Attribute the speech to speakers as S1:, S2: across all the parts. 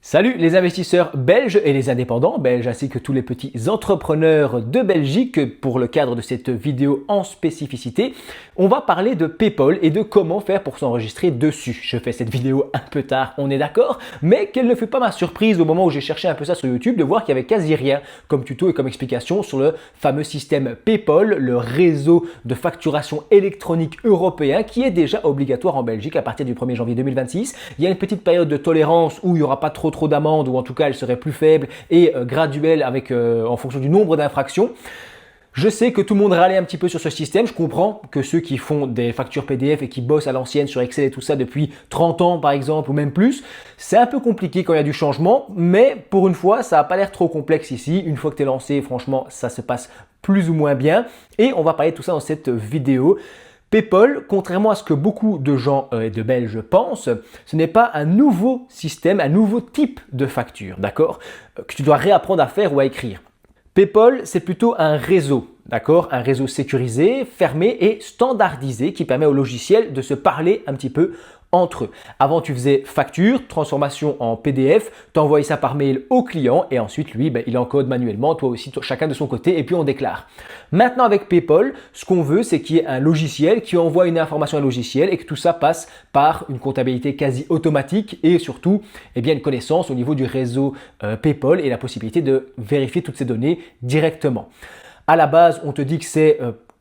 S1: Salut les investisseurs belges et les indépendants belges ainsi que tous les petits entrepreneurs de Belgique. Pour le cadre de cette vidéo en spécificité, on va parler de PayPal et de comment faire pour s'enregistrer dessus. Je fais cette vidéo un peu tard, on est d'accord, mais quelle ne fut pas ma surprise au moment où j'ai cherché un peu ça sur YouTube de voir qu'il y avait quasi rien comme tuto et comme explication sur le fameux système PayPal, le réseau de facturation électronique européen qui est déjà obligatoire en Belgique à partir du 1er janvier 2026. Il y a une petite période de tolérance où il n'y aura pas trop d'amendes, ou en tout cas elle serait plus faible et graduelle en fonction du nombre d'infractions. Je sais que tout le monde râlait un petit peu sur ce système. Je comprends que ceux qui font des factures PDF et qui bossent à l'ancienne sur Excel et tout ça depuis 30 ans par exemple ou même plus, c'est un peu compliqué quand il y a du changement, mais pour une fois, ça n'a pas l'air trop complexe ici. Une fois que tu es lancé, franchement, ça se passe plus ou moins bien et on va parler de tout ça dans cette vidéo. PayPal, contrairement à ce que beaucoup de gens et de Belges pensent, ce n'est pas un nouveau système, un nouveau type de facture, d'accord, que tu dois réapprendre à faire ou à écrire. PayPal, c'est plutôt un réseau, d'accord, un réseau sécurisé, fermé et standardisé qui permet aux logiciels de se parler un petit peu entre eux. Avant, tu faisais facture, transformation en PDF, tu envoyais ça par mail au client et ensuite, lui, il encode manuellement, toi aussi, chacun de son côté et puis on déclare. Maintenant, avec PayPal, ce qu'on veut, c'est qu'il y ait un logiciel qui envoie une information à un logiciel et que tout ça passe par une comptabilité quasi automatique et surtout, une connaissance au niveau du réseau PayPal et la possibilité de vérifier toutes ces données directement. À la base, on te dit que c'est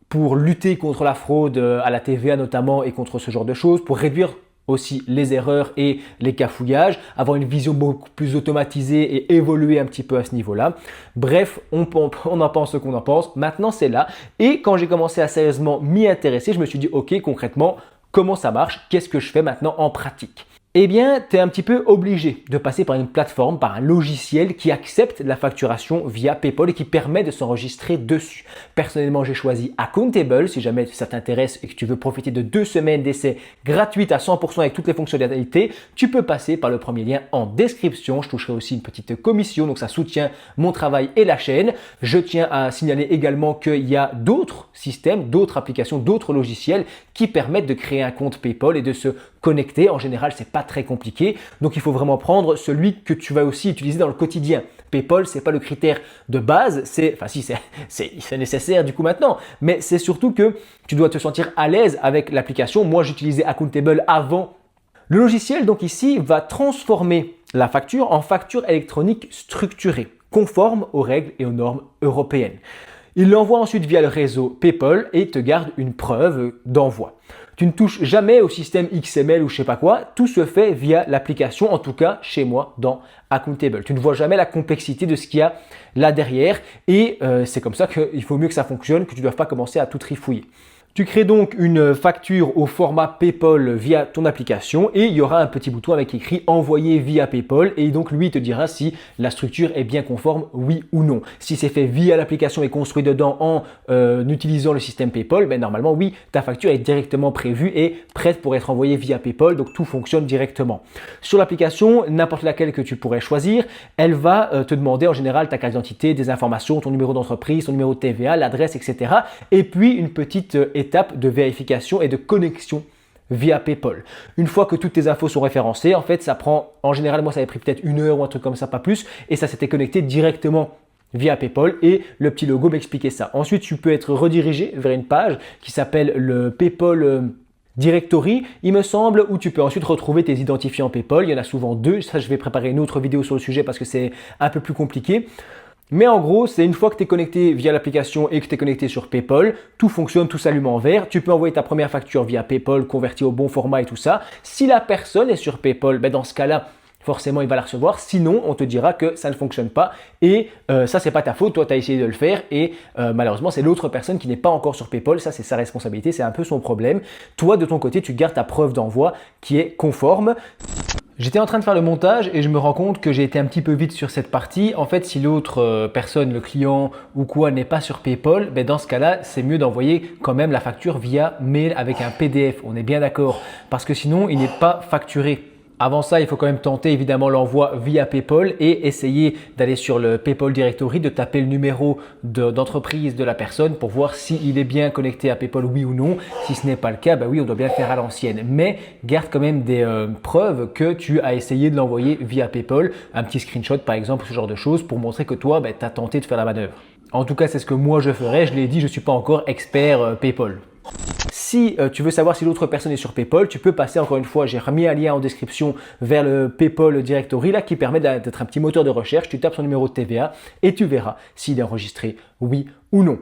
S1: pour lutter contre la fraude à la TVA notamment et contre ce genre de choses, pour réduire aussi les erreurs et les cafouillages, avoir une vision beaucoup plus automatisée et évoluer un petit peu à ce niveau-là. Bref, on en pense ce qu'on en pense. Maintenant, c'est là. Et quand j'ai commencé à sérieusement m'y intéresser, je me suis dit, ok, concrètement, comment ça marche? Qu'est-ce que je fais maintenant en pratique? Eh bien, tu es un petit peu obligé de passer par une plateforme, par un logiciel qui accepte la facturation via PayPal et qui permet de s'enregistrer dessus. Personnellement, j'ai choisi Accountable. Si jamais ça t'intéresse et que tu veux profiter de 2 semaines d'essai gratuites à 100% avec toutes les fonctionnalités, tu peux passer par le premier lien en description. Je toucherai aussi une petite commission, donc ça soutient mon travail et la chaîne. Je tiens à signaler également qu'il y a d'autres systèmes, d'autres applications, d'autres logiciels qui permettent de créer un compte PayPal et de se connecter. En général, c'est pas très compliqué. Donc, il faut vraiment prendre celui que tu vas aussi utiliser dans le quotidien. PayPal, c'est pas le critère de base. C'est nécessaire du coup maintenant. Mais c'est surtout que tu dois te sentir à l'aise avec l'application. Moi, j'utilisais Accountable avant. Le logiciel, donc ici, va transformer la facture en facture électronique structurée, conforme aux règles et aux normes européennes. Il l'envoie ensuite via le réseau PayPal et te garde une preuve d'envoi. Tu ne touches jamais au système XML ou je sais pas quoi, tout se fait via l'application, en tout cas chez moi dans Accountable. Tu ne vois jamais la complexité de ce qu'il y a là derrière et c'est comme ça qu'il faut mieux que ça fonctionne, que tu ne doives pas commencer à tout trifouiller. Tu crées donc une facture au format PayPal via ton application et il y aura un petit bouton avec écrit envoyer via PayPal et donc lui il te dira si la structure est bien conforme, oui ou non. Si c'est fait via l'application et construit dedans en utilisant le système PayPal, normalement oui, ta facture est directement prévue et prête pour être envoyée via PayPal, donc tout fonctionne directement. Sur l'application, n'importe laquelle que tu pourrais choisir, elle va te demander en général ta carte d'identité, des informations, ton numéro d'entreprise, ton numéro de TVA, l'adresse, etc. Et puis une petite étape de vérification et de connexion via PayPal. Une fois que toutes tes infos sont référencées, en fait, ça prend, en général, moi, ça avait pris peut-être 1 heure ou un truc comme ça, pas plus, et ça s'était connecté directement via PayPal et le petit logo m'expliquait ça. Ensuite, tu peux être redirigé vers une page qui s'appelle le PayPal Directory, il me semble, où tu peux ensuite retrouver tes identifiants PayPal. Il y en a souvent 2. Ça, je vais préparer une autre vidéo sur le sujet parce que c'est un peu plus compliqué. Mais en gros, c'est une fois que tu es connecté via l'application et que tu es connecté sur PayPal, tout fonctionne, tout s'allume en vert. Tu peux envoyer ta première facture via PayPal, convertie au bon format et tout ça. Si la personne est sur PayPal, dans ce cas-là, forcément, il va la recevoir. Sinon, on te dira que ça ne fonctionne pas et ça, c'est pas ta faute. Toi, tu as essayé de le faire et malheureusement, c'est l'autre personne qui n'est pas encore sur PayPal. Ça, c'est sa responsabilité, c'est un peu son problème. Toi, de ton côté, tu gardes ta preuve d'envoi qui est conforme. J'étais en train de faire le montage et je me rends compte que j'ai été un petit peu vite sur cette partie. En fait, si l'autre personne, le client ou quoi, n'est pas sur PayPal, dans ce cas-là, c'est mieux d'envoyer quand même la facture via mail avec un PDF. On est bien d'accord parce que sinon, il n'est pas facturé Avant ça, il faut quand même tenter évidemment l'envoi via PayPal et essayer d'aller sur le PayPal Directory, de taper le numéro d'entreprise de la personne pour voir s'il est bien connecté à PayPal, oui ou non. Si ce n'est pas le cas, bah oui, on doit bien faire à l'ancienne. Mais garde quand même des preuves que tu as essayé de l'envoyer via PayPal, un petit screenshot par exemple, ce genre de choses pour montrer que toi, tu as tenté de faire la manœuvre. En tout cas, c'est ce que moi je ferais. Je l'ai dit, je ne suis pas encore expert PayPal. Si tu veux savoir si l'autre personne est sur PayPal, tu peux passer encore une fois, j'ai remis un lien en description vers le PayPal Directory là qui permet d'être un petit moteur de recherche. Tu tapes son numéro de TVA et tu verras s'il est enregistré, oui ou non.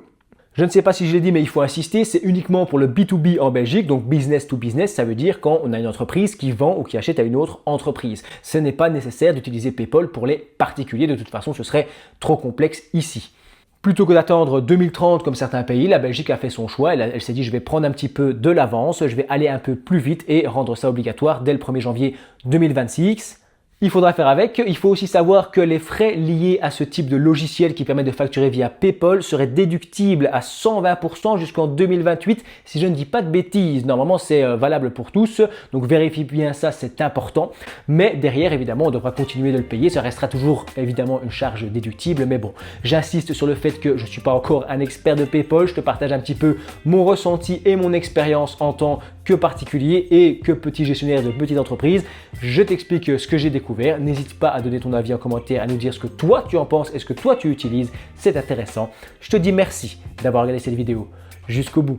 S1: Je ne sais pas si je l'ai dit, mais il faut insister, c'est uniquement pour le B2B en Belgique, donc business to business, ça veut dire quand on a une entreprise qui vend ou qui achète à une autre entreprise. Ce n'est pas nécessaire d'utiliser PayPal pour les particuliers, de toute façon ce serait trop complexe ici. Plutôt que d'attendre 2030 comme certains pays, la Belgique a fait son choix. Elle s'est dit je vais prendre un petit peu de l'avance, je vais aller un peu plus vite et rendre ça obligatoire dès le 1er janvier 2026. Il faudra faire avec. Il faut aussi savoir que les frais liés à ce type de logiciel qui permet de facturer via PayPal seraient déductibles à 120% jusqu'en 2028 si je ne dis pas de bêtises. Normalement, c'est valable pour tous. Donc, vérifie bien ça, c'est important. Mais derrière, évidemment, on devra continuer de le payer. Ça restera toujours évidemment une charge déductible. Mais bon, j'insiste sur le fait que je ne suis pas encore un expert de PayPal. Je te partage un petit peu mon ressenti et mon expérience en tant que particulier et que petit gestionnaire de petite entreprise. Je t'explique ce que j'ai découvert. N'hésite pas à donner ton avis en commentaire, à nous dire ce que toi tu en penses et ce que toi tu utilises. C'est intéressant. Je te dis merci d'avoir regardé cette vidéo jusqu'au bout.